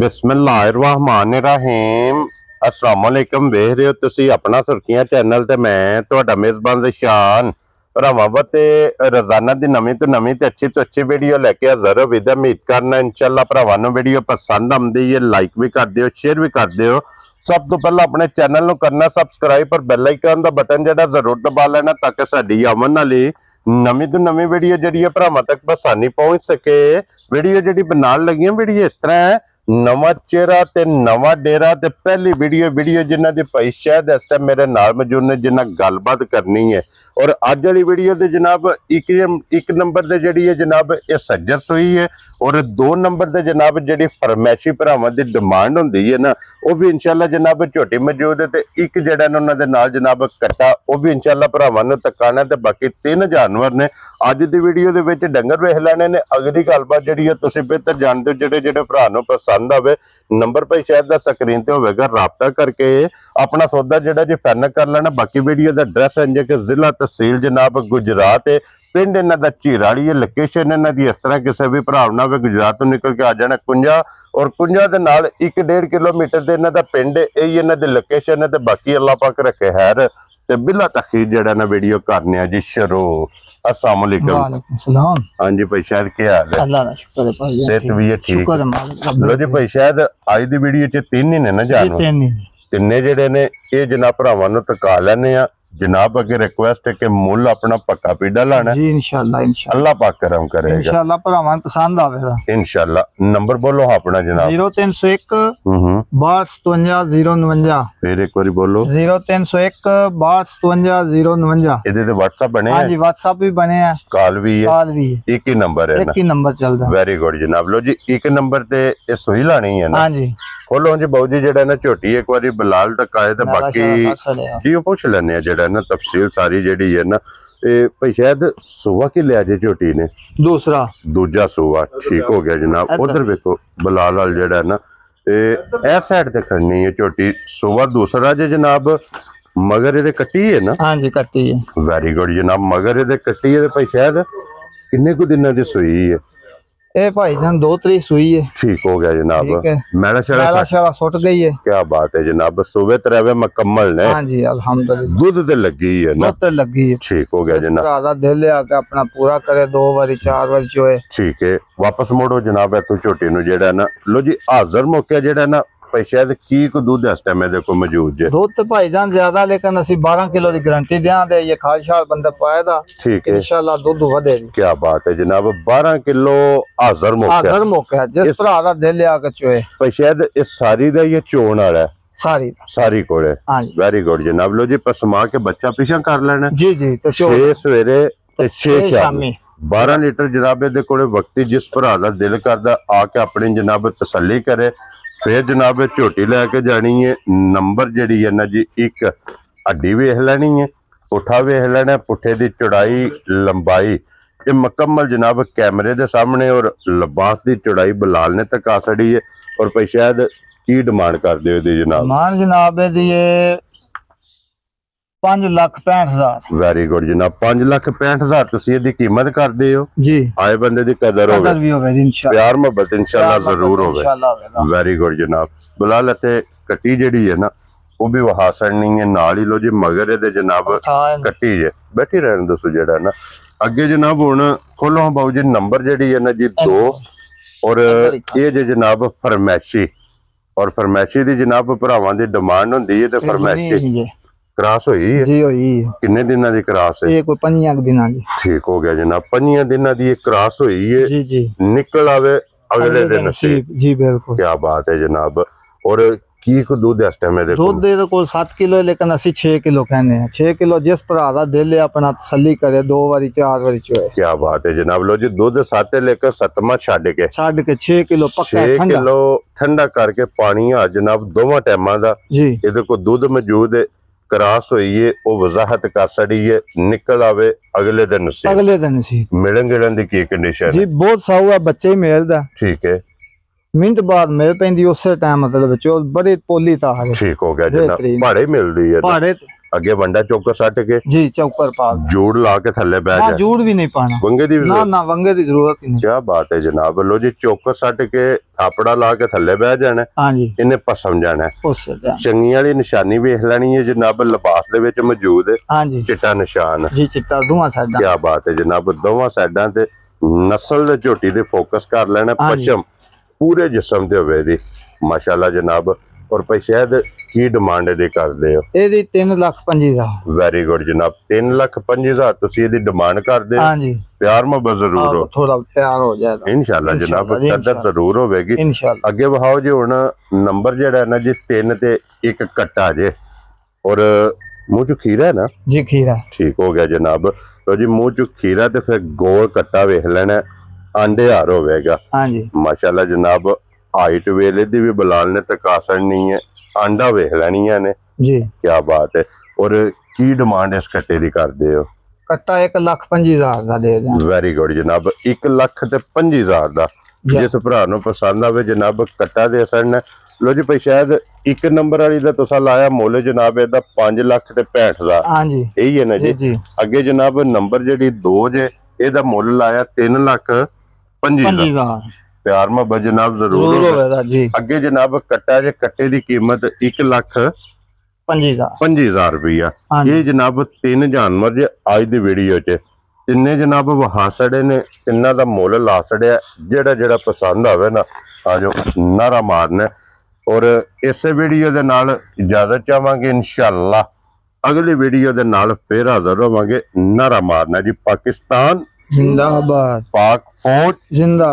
बिस्मिल्लाहिर्रहमानिर्रहीम अस्सलाम वालेकुम। वेख रहे हो तुसी अपना सुर्खियां चैनल ते मैं तुहाडा मेजबान ज़शान भरावां ते रोजाना दी नवीं तो अच्छी वीडियो लेके हाज़र हो। उम्मीद करना इंशाअल्लाह भरावां नूं वीडियो पसंद आउंदी है, लाइक भी कर दिओ, शेयर भी कर दिओ। सब तो पहला अपने चैनल नूं करना सबसक्राइब और बेल आइकन दा बटन जिहड़ा जरूर दबा लेना ताकि साडी आवन वाली नवीं तो नवीं वीडियो जिहड़ी भरावां तक आसानी पहुंच सके। वीडियो जिहड़ी बनाउण लगी वीडियो इस तरह है, नवा चेहरा ते नवा डेरा ते पहली वीडियो जिन्हां दी भाई शायद इस टाइम मेरे नाल मौजूद ने जिन्हां गलबात करनी है। और अज वाली वीडियो दे जनाब एक नंबर दे जिहड़ी है जनाब ये सज्जर सूई है और 2 नंबर दे जनाब जिहड़ी फरमैशी भरावां दी डिमांड हुंदी है ना वो भी इंशाअल्लाह जनाब झोटी मौजूद है। ते एक जिहड़ा उन्हां दे नाल जनाब कट्टा वो भी इंशाअल्लाह भरावां नूं तकाना ते बाकी 3 जानवर ने। अज दी वीडियो दे विच डंगर वेख लैणे ने। अगली गलबात जिहड़ी है तुसीं बेहतर जानदे हो, जिहड़े भरा नूं पसंद आवे नंबर भाई शायद दा स्क्रीन ते होवेगा, राबता करके अपना सौदा जिहड़ा जी फाइनल कर लेना। बाकी वीडियो दा एड्रैस है कि जिला तहसील जनाब गुजरात है, पिंड इन्हां दा झीराड़ी है। लोकेशन इन्हां दी इस तरह किसी भी भरा ना होवे गुजरात तो निकल के आ जाना कुंजा और कुंजा दे नाल 1-1.5 किलोमीटर दे इन्हां दा पिंड है, यही इन्हां दी लोकेशन है। ते बाकी अल्लाह पाक रखे खैर ते बिला तखीर जिहड़ा ना वीडियो करने आ जी शुरू। अस्सलाम वालेकुम। वालेकुम सलाम। हाँ जी भाई शायद क्या हाल है? अल्लाह दा शुक्र है भाई, सेहत भी है ठीक? शुक्र है मालिक। लो जी भाई शायद आज दी वीडियो च 3 ही ने ना जानवर, तिन्ने जेडे ने ये जनाब भरावां नूं तका लैने आ। जनाब अगे रिक्वेस्ट है कि मुल अपना पक्का पीड़ा लाना जी इंशाअल्लाह अल्लाह पाक करम करेगा इंशाअल्लाह भरावां पसंद आवेगा इंशाअल्लाह। नंबर बोलो अपना जनाब। 0301 62 059। फिर एक बारी बोलो। 0301 62 059। इहदे ते व्हाट्सएप बने? हां जी व्हाट्सएप भी बने हैं, कॉल भी है, एक ही नंबर है ना? एक ही नंबर चल रहा है। वेरी गुड जनाब। लो जी एक नंबर ते ये सुई लानी है ना? हां जी खोलो जी बाबू जी जेड़ा ना झोटी एक बारी बिलाल तक आए ते बाकी जी पूछ लेने जेड़ा ना तफसील सारी जेड़ी है ना। भाई शायद सुवा की लिया जे झोटी ने? दूजा सुवा ठीक हो गया जनाब। उधर देखो बिलाल वाल जेड़ा ना ए साइड ते खड़नी है झोटी। सुवा दूसरा जे जनाब मगर ये कट्टी है ना? हां जी कट्टी है। वेरी गुड जनाब। मगर ये कट्टी है भाई शायद किन्ने को दिनों दी सुई है? ए भाई जान 2 तारीख सुई है। ठीक हो गया जनाब। मैला शाला सुट गई है। क्या बात है जनाब। सुबह तरह मुकम्मल ने? हां जी अल्हम्दुलिल्लाह। दूध ते लगी है ना? दूध ते लगी है। ठीक हो गया जनाब। भरा दिल आके अपना पूरा करे 2 बारी 4 बारी चोए। ठीक है वापस मोड़ो जनाब तू झोटी नु जेड़ा ना। लो जी हाजिर मौके जेड़ा ना भाई शायद की को दूध इस टाइम देखो मौजूद है? दूध तो भाईजान ज्यादा लेकिन असि 12 किलो की गारंटी दें दे। ये खाल शाल बंदा पाएगा ठीक है इंशाल्लाह दूध ਵਧੇਗੀ। क्या बात है जनाब। 12 किलो हाजिर मौके है जिस भरा दा दिल आके चोए। भाई शायद इस सारी दा ये चोण वाला है? सारी कोड़े। वेरी गुड जनाब। लो जी पसमा के बच्चा पीछा कर लेना जी जी। तो 6 सवेरे ते 6 शामी 12 लीटर जनाब दे कोले वक्ती जिस भरा दा दिल करदा आके अपनी जनाब तसल्ली करे। फिर जनाब झोटी लैके जानी है। नंबर जी है ना जी एक हड्डी वेख लेनी है, पुठा वेख लेना, पुठे की चौड़ाई लंबाई ये मुकम्मल जनाब कैमरे के सामने और लबास की चौड़ाई बिलाल ने तक आ सड़ी है। और भाई शायद की डिमांड कर दे जनाब? डिमांड जनाब 5,65,000। वेरी गुड जनाब। 5,65,000 तुसी इहदी कीमत कर दे हो जी। आए बंदे दी कदर होवे प्यार मोहब्बत इंशाअल्लाह जरूर होवे। वेरी गुड जनाब। बिलाल ते कट्टी जेड़ी है ना वो भी वहा सड़नी है नाल ही। लो जी मगर दे जनाब कट्टी है बैठी रहने दसो जेड़ा ना अगे जनाब। हुण खोलो बाबू जी नंबर जेड़ी है ना जी 2 और ये जे जनाब फरमैशी और फरमैशी दी जनाब भरावां दी डिमांड हुंदी है ते फरमैशी क्रास हुई है जी। हुई किन्ने दिनां दी क्रास है? ये कोई 5 दिनां दी। ठीक हो गया जनाब। 5 दिनां दी क्रास हुई है जी जी। निकल आवे अगले दिन नसीब जी। बिल्कुल क्या बात है जनाब। और की को दूध इस टाइम दे? दूध दे कोल 7 किलो है लेकिन असि 6 किलो कहने हैं। 6 किलो जिस भरा दा दिल अपना तसल्ली करे 2 बारी 4 बारी चोए। क्या बात है जनाब। लो जी दूध 7 लेकर 7वां छड़ के 6 किलो पक्का 6 किलो ठंडा करके पानी आ जनाब दोवां टाइमां दा जी। इहदे को दूध मौजूद है, क्रास हुई है वो वजाहत कर सड़ी है, निकल आवे अगले दिन नसीब। मिलन गिलन दी की कंडीशन जी? बहुत साऊ है, बच्चे ही मिलदा। ठीक है मिनट बाद मिल पैंदी उस टाइम मतलब बड़ी पोली तार। ठीक हो गया जनाब। भाड़े मिलदी है? भाड़े ਅੱਗੇ ਵੰਡਾ ਚੌਕਰ ਸੱਟ ਕੇ जी चौकर पा के। ਜੋੜ ਲਾ ਕੇ ਥੱਲੇ ਬਹਿ ना ਜਾ जूड़ भी नहीं पाना ਵੰਗੇ ਦੀ ਵੀ ना ना वंगे की जरूरत ही नहीं। ਕੀ ਬਾਤ ਹੈ ਜਨਾਬ। ਲੋ ਜੀ ਚੌਕਰ ਸੱਟ ਕੇ ਥਾਪੜਾ ਲਾ ਕੇ ਥੱਲੇ ਬਹਿ ਜਾਣਾ, हाँ जी ਇਹਨੇ ਪਸਮ ਜਾਣਾ। उससे जान। ਚੰਗੀ ਵਾਲੀ ਨਿਸ਼ਾਨੀ ਵੇਖ ਲੈਣੀ ਹੈ ਜਨਾਬ, ਲਿਬਾਸ ਦੇ ਵਿੱਚ ਮੌਜੂਦ ਹੈ हाँ जी ਚਿੱਟਾ ਨਿਸ਼ਾਨ। जी चिट्टा धुआं साइडा। ਕੀ ਬਾਤ ਹੈ ਜਨਾਬ। ਦੋਵਾਂ ਸਾਈਡਾਂ ਤੇ ਨਸਲ ਦੇ ਝੋਟੀ ਤੇ ਫੋਕਸ ਕਰ ਲੈਣਾ, ਹਾਂਜੀ। ਪਛਮ ਪੂਰੇ ਜਿਸਮ ਤੇ ਹੋਵੇ ਦੀ ਮਾਸ਼ਾਅੱਲਾ ਜਨਾਬ। ਔਰ ਭਾਈ ਸ਼ਾਇਦ ਕੀ ਡਿਮਾਂਡ ਇਹਦੀ ਕਰਦੇ ਹੋ? ਇਹਦੀ 3,25,000। ਵੈਰੀ ਗੁੱਡ ਜਨਾਬ। 3,25,000 ਤੁਸੀਂ ਇਹਦੀ ਡਿਮਾਂਡ ਕਰਦੇ ਹੋ। हाँ जी ਪਿਆਰ ਮੁਹੱਬਤ ਜ਼ਰੂਰ ਹੋ थोड़ा प्यार हो जाएगा ਇਨਸ਼ਾਅੱਲਾ ਜਨਾਬ, इंशाल्लाह, ਕਦਰ इंशाल्लाह। ਜ਼ਰੂਰ ਹੋਵੇਗੀ। इंशाल्लाह। ਅੱਗੇ ਵਹਾਓ ਜੀ ਹੁਣ ਨੰਬਰ ਜਿਹੜਾ ਹੈ ਨਾ ਜੀ 3 ਤੇ 1 ਕੱਟਾ ਜੇ, ਔਰ ਮੂੰਹ ਚ ਖੀਰਾ ਹੈ ਨਾ? जी खीरा। ਠੀਕ ਹੋ ਗਿਆ ਜਨਾਬ। ਲੋ ਜੀ ਮੂੰਹ ਚ ਖੀਰਾ ਤੇ ਫਿਰ ਗੋਲ ਕੱਟਾ ਵੇਖ ਲੈਣਾ, ਆਂਡੇ ਹਾਰ ਹੋਵੇਗਾ हाँ जी ਮਾਸ਼ਾਅੱਲਾ ਜਨਾਬ। ਹਾਈਟ ਵੇਲੇ ਦੀ ਵੀ ਬਲਾਲ ਨੇ ਤਕਾਸਣ ਨਹੀਂ ਹੈ, ਆਂਡਾ ਵੇਖ ਲੈਣੀਆਂ ਨੇ। जी ਕੀ ਬਾਤ ਹੈ। ਔਰ ਕੀ ਡਿਮਾਂਡ ਇਸ ਕੱਟੇ ਦੀ ਕਰਦੇ ਹੋ? कट्टा 1,25,000 ਦਾ ਦੇ ਦਿਆਂ। ਵੈਰੀ ਗੁੱਡ ਜਨਾਬ। 1,25,000 ਦਾ ਜੀ। ਜਿਸ ਭਰਾ ਨੂੰ ਪਸੰਦ ਆਵੇ ਜਨਾਬ ਕੱਟਾ ਦੇ ਸਕਣ। ਲੋ ਜੀ ਭਾਈ ਸ਼ਾਇਦ 1 ਨੰਬਰ ਵਾਲੀ ਦਾ ਤੁਸੀਂ ਲਾਇਆ ਮੁੱਲ ਜਨਾਬ ਇਹਦਾ 5,65,000। हाँ जी ਇਹੀ ਹੈ ਨਾ जी ਜੀ। जी ਅੱਗੇ ਜਨਾਬ ਨੰਬਰ ਜਿਹੜੀ 2 ਜੇ ਇਹਦਾ ਮੁੱਲ ਲਾਇਆ 3,25,000। 25,000 ਪਿਆਰ ਮੁਹੱਬਤ ਜਨਾਬ ਜ਼ਰੂਰ ਜ਼ਰੂਰ ਹੋਵੇ। ਹੋਵੇਗਾ ਜੀ। ਅੱਗੇ ਜਨਾਬ ਕੱਟਾ ਜੇ, ਕੱਟੇ ਦੀ ਕੀਮਤ 25,000। 1,25,000 ਰੁਪਇਆ। हाँ जी ਇਹ ਜਨਾਬ 3 ਜਾਨਵਰ ਜੇ ਅੱਜ ਦੀ ਵੀਡੀਓ 'ਚ ਤਿੰਨੇ ਜਨਾਬ ਵਹਾ ਸੜੇ ਨੇ, ਤਿੰਨਾਂ ਦਾ ਮੁੱਲ ਲਾ ਸੜਿਆ। ਜਿਹੜਾ ਜਿਹੜਾ ਪਸੰਦ ਆਵੇ ਨਾ ਆ ਜੋ ਨਾਰਾ ਮਾਰਨਾ। ਔਰ ਇਸੇ ਵੀਡੀਓ ਦੇ ਨਾਲ ਇਜਾਜ਼ਤ ਚਾਹਾਂਗੇ, ਇਨਸ਼ਾਅੱਲਾ ਅਗਲੀ ਵੀਡੀਓ ਦੇ ਨਾਲ ਫੇਰ ਹਾਜ਼ਰ ਹੋਵਾਂਗੇ। ਨਾਰਾ ਮਾਰਨਾ ਜੀ। ਪਾਕਿਸਤਾਨ जिंदाबाद। पाक फौज जिंदा